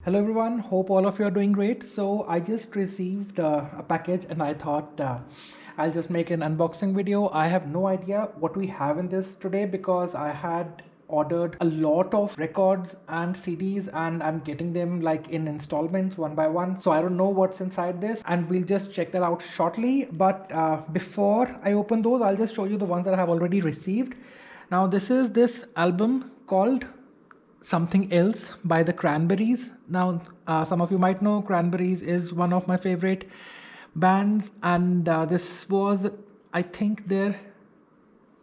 Hello everyone, hope all of you are doing great. So I just received a package and I thought I'll just make an unboxing video. I have no idea what we have in this today because I had ordered a lot of records and CDs and I'm getting them like in installments one by one. So I don't know what's inside this and we'll just check that out shortly. But before I open those, I'll just show you the ones that I have already received. Now this is this album called Something Else by the Cranberries. Now, some of you might know Cranberries is one of my favorite bands, and this was, I think, their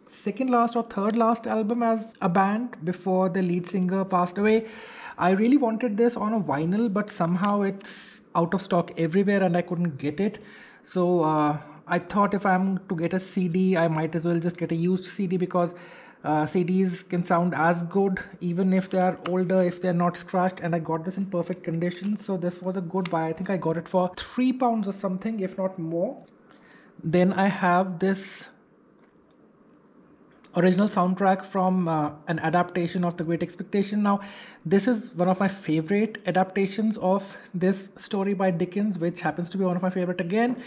second last or third last album as a band before the lead singer passed away. I really wanted this on a vinyl, but somehow it's out of stock everywhere and I couldn't get it. So I thought if I'm to get a CD, I might as well just get a used CD because CDs can sound as good even if they are older, if they're not scratched, and I got this in perfect condition. So this was a good buy. I think I got it for £3 or something, if not more. Then I have this original soundtrack from an adaptation of The Great Expectation. Now, this is one of my favorite adaptations of this story by Dickens, which happens to be one of my favorite again.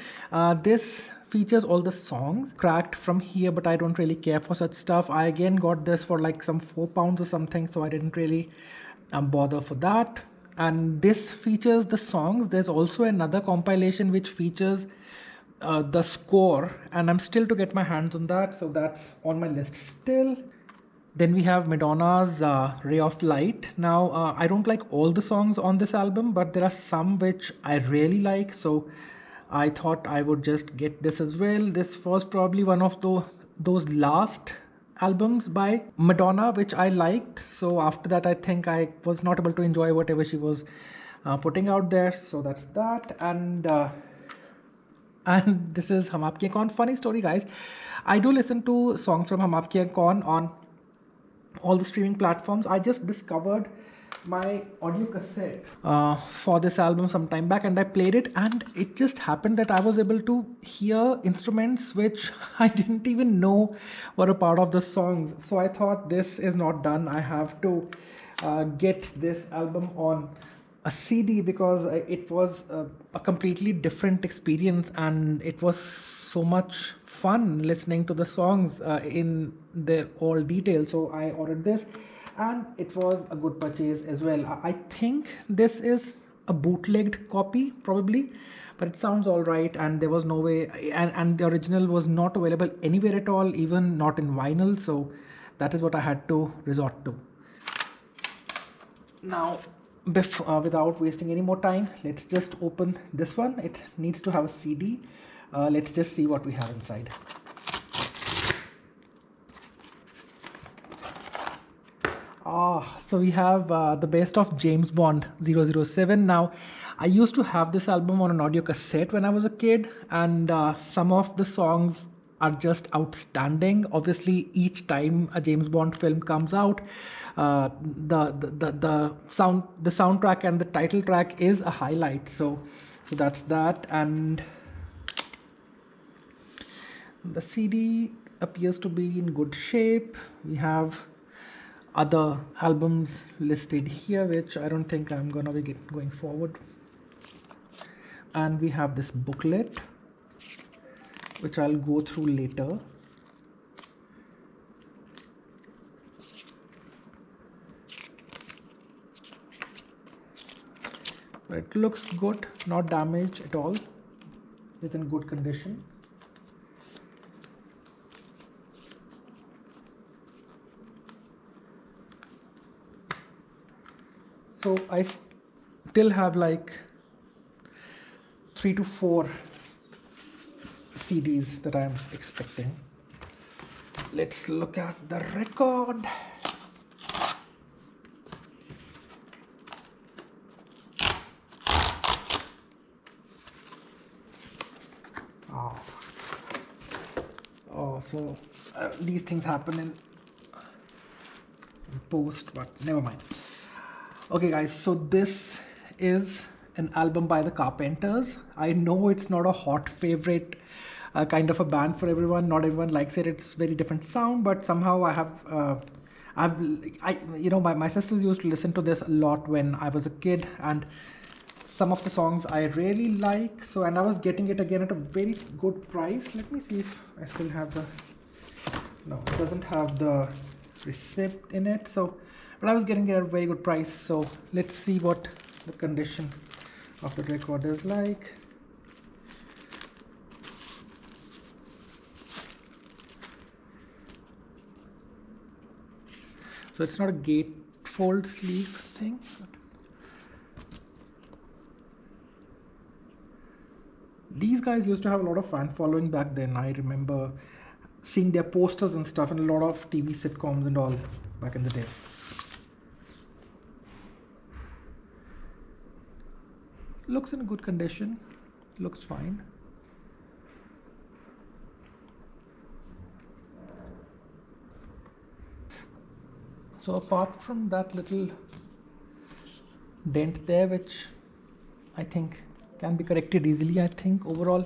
This features all the songs cracked from here, but I don't really care for such stuff. I again got this for like some £4 or something, so I didn't really bother for that. And this features the songs. There's also another compilation which features the score, and I'm still to get my hands on that, so that's on my list still. Then we have Madonna's Ray of Light. Now, I don't like all the songs on this album, but there are some which I really like, so I thought I would just get this as well. This was probably one of those last albums by Madonna which I liked, so after that I think I was not able to enjoy whatever she was putting out there, so that's that. And this is Hum Aapke Hain Kaun. Funny story, guys. I do listen to songs from Hum Aapke Hain Kaun on all the streaming platforms. I just discovered my audio cassette for this album some time back and I played it, and it just happened that I was able to hear instruments which I didn't even know were a part of the songs. So I thought this is not done. I have to get this album on a CD because it was a completely different experience and it was so much fun listening to the songs in their all detail. So I ordered this and it was a good purchase as well. I think this is a bootlegged copy probably, but it sounds all right, and there was no way, and the original was not available anywhere at all, even not in vinyl, so that is what I had to resort to. Now, without wasting any more time, let's just open this one. It needs to have a CD. Let's just see what we have inside. So we have the best of James Bond 007. Now, I used to have this album on an audio cassette when I was a kid, and some of the songs are just outstanding. Obviously, each time a James Bond film comes out, the soundtrack and the title track is a highlight. So that's that. And the CD appears to be in good shape. We have other albums listed here, which I don't think I'm gonna be going forward. And we have this booklet, which I'll go through later. But it looks good, not damaged at all. It's in good condition. So I still have like 3 to 4 CDs that I'm expecting. Let's look at the record. So these things happen in post, but never mind. Okay guys, so this is an album by the Carpenters. I know it's not a hot favorite kind of a band for everyone. Not everyone likes it. It's very different sound, but somehow My sisters used to listen to this a lot when I was a kid, and some of the songs I really like. So, and I was getting it again at a very good price. Let me see if I still have the. No, it doesn't have the receipt in it. So, but I was getting it at a very good price. So, let's see what the condition of the record is like. So it's not a gatefold sleeve thing. These guys used to have a lot of fan following back then. I remember seeing their posters and stuff in a lot of TV sitcoms and all back in the day. Looks in good condition. Looks fine. So apart from that little dent there, which I think can be corrected easily, I think overall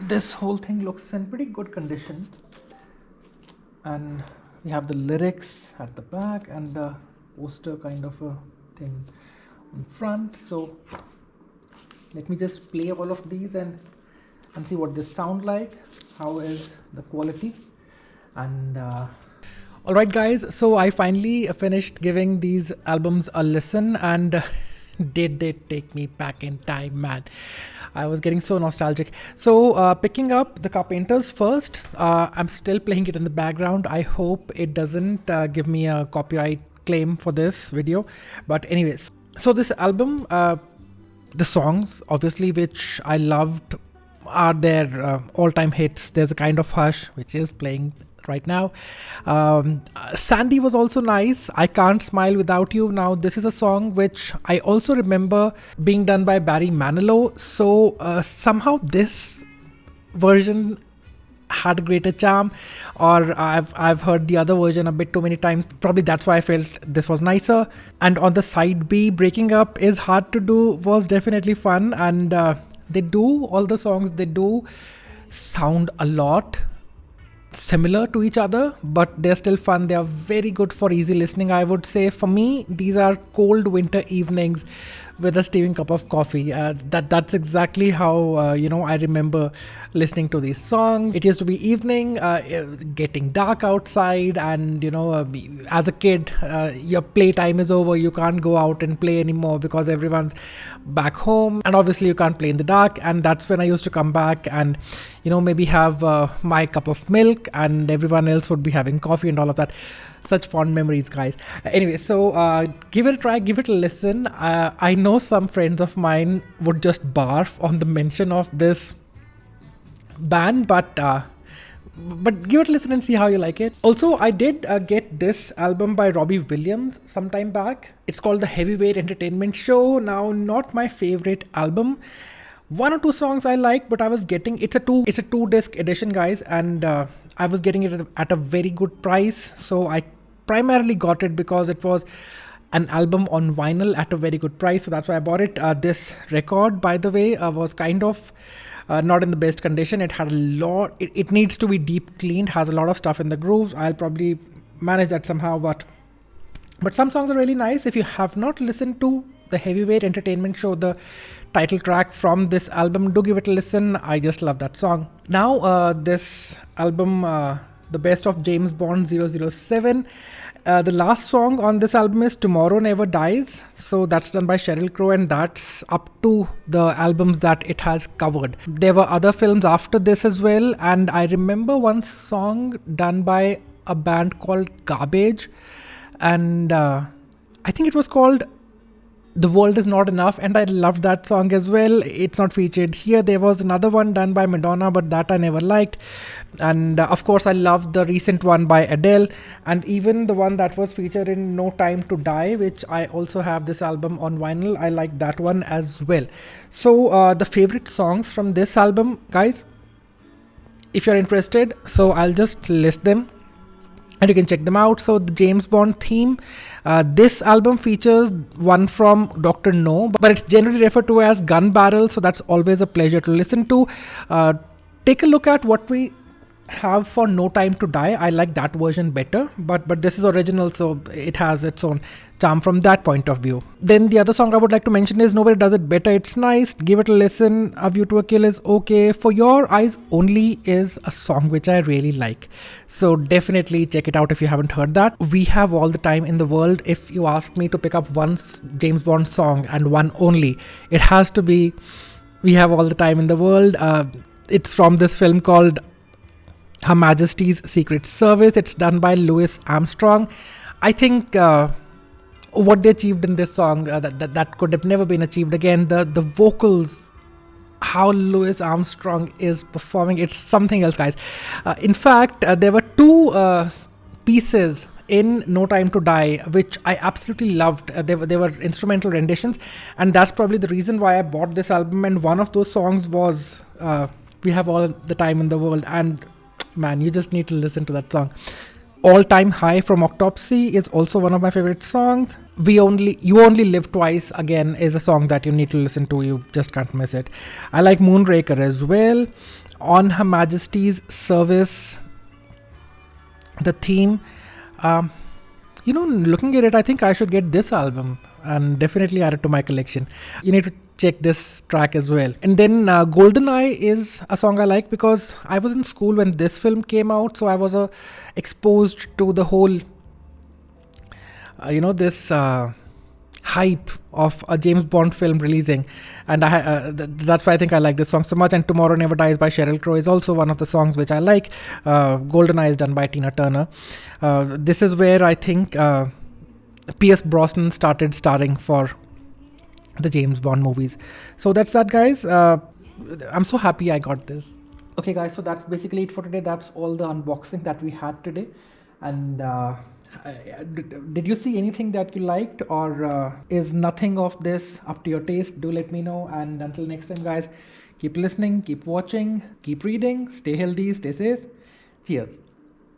this whole thing looks in pretty good condition. And we have the lyrics at the back and the poster kind of a thing in front. So let me just play all of these and see what they sound like. How is the quality? And alright guys, so I finally finished giving these albums a listen, and did they take me back in time, man. I was getting so nostalgic. So picking up the Carpenters first, I'm still playing it in the background. I hope it doesn't give me a copyright claim for this video. But anyways, so this album, the songs obviously which I loved are their all-time hits. There's a Kind of Hush, which is playing right now. Sandy was also nice. I Can't Smile Without You. Now this is a song which I also remember being done by Barry Manilow. So somehow this version had a greater charm, or I've heard the other version a bit too many times. Probably that's why I felt this was nicer. And on the side B, Breaking Up Is Hard to Do was definitely fun, and they do, all the songs they do sound a lot similar to each other, but they're still fun. They are very good for easy listening, I would say. For me, these are cold winter evenings with a steaming cup of coffee. That's exactly how I remember listening to these songs. It used to be evening, getting dark outside, and as a kid, your playtime is over. You can't go out and play anymore because everyone's back home, and obviously you can't play in the dark. And that's when I used to come back and maybe have my cup of milk, and everyone else would be having coffee and all of that. Such fond memories, guys. Anyway, so give it a try, give it a listen. I know some friends of mine would just barf on the mention of this band, but give it a listen and see how you like it. Also, I did get this album by Robbie Williams some time back. It's called The Heavyweight Entertainment Show. Now, not my favorite album. One or two songs I like, but I was getting it's a two disc edition, guys, and I was getting it at a very good price. So I primarily got it because it was an album on vinyl at a very good price. So that's why I bought it. This record, by the way, was kind of not in the best condition. It had a lot. It needs to be deep cleaned. Has a lot of stuff in the grooves. I'll probably manage that somehow, but some songs are really nice. If you have not listened to The Heavyweight Entertainment Show, the title track from this album, do give it a listen. I just love that song. Now this album, The Best of James Bond 007, the last song on this album is Tomorrow Never Dies. So that's done by Sheryl Crow, and that's up to the albums that it has covered. There were other films after this as well, and I remember one song done by a band called Garbage, and I think it was called The World Is Not Enough, and I loved that song as well. It's not featured here. There was another one done by Madonna, but that I never liked. And of course, I loved the recent one by Adele, and even the one that was featured in No Time to Die, which I also have this album on vinyl. I like that one as well. So the favorite songs from this album, guys, if you're interested, so I'll just list them and you can check them out. So the James Bond theme, this album features one from Dr. No, but it's generally referred to as Gun Barrel, so that's always a pleasure to listen to. Take a look at what we have for No Time to Die. I like that version better, but this is original, so it has its own charm from that point of view. Then the other song I would like to mention is Nobody Does It Better. It's nice. Give it a listen. A View to a Kill is okay. For Your Eyes Only is a song which I really like. So definitely check it out if you haven't heard that. We Have All the Time in the World. If you ask me to pick up one James Bond song and one only, it has to be We Have All the Time in the World. It's from this film called Her Majesty's Secret Service. It's done by Louis Armstrong. I think what they achieved in this song, that could have never been achieved again. The vocals, how Louis Armstrong is performing, it's something else, guys. In fact, there were two pieces in No Time to Die which I absolutely loved. They were instrumental renditions, and that's probably the reason why I bought this album. And one of those songs was We Have All the Time in the World, and man, you just need to listen to that song. All Time High from Octopsy is also one of my favorite songs. You Only Live Twice, again, is a song that you need to listen to. You just can't miss it. I like Moonraker as well. On Her Majesty's Service, the theme, looking at it, I think I should get this album and definitely add it to my collection. You need to check this track as well. And then GoldenEye is a song I like because I was in school when this film came out, so I was exposed to the whole this hype of a James Bond film releasing, and that's why I think I like this song so much. And Tomorrow Never Dies by Sheryl Crow is also one of the songs which I like. GoldenEye is done by Tina Turner. This is where I think Pierce Brosnan started starring for the James Bond movies. So that's that, guys. I'm so happy I got this. Okay, guys, so that's basically it for today. That's all the unboxing that we had today. And did you see anything that you liked, or is nothing of this up to your taste? Do let me know. And until next time, guys, keep listening, keep watching, keep reading, stay healthy, stay safe. Cheers.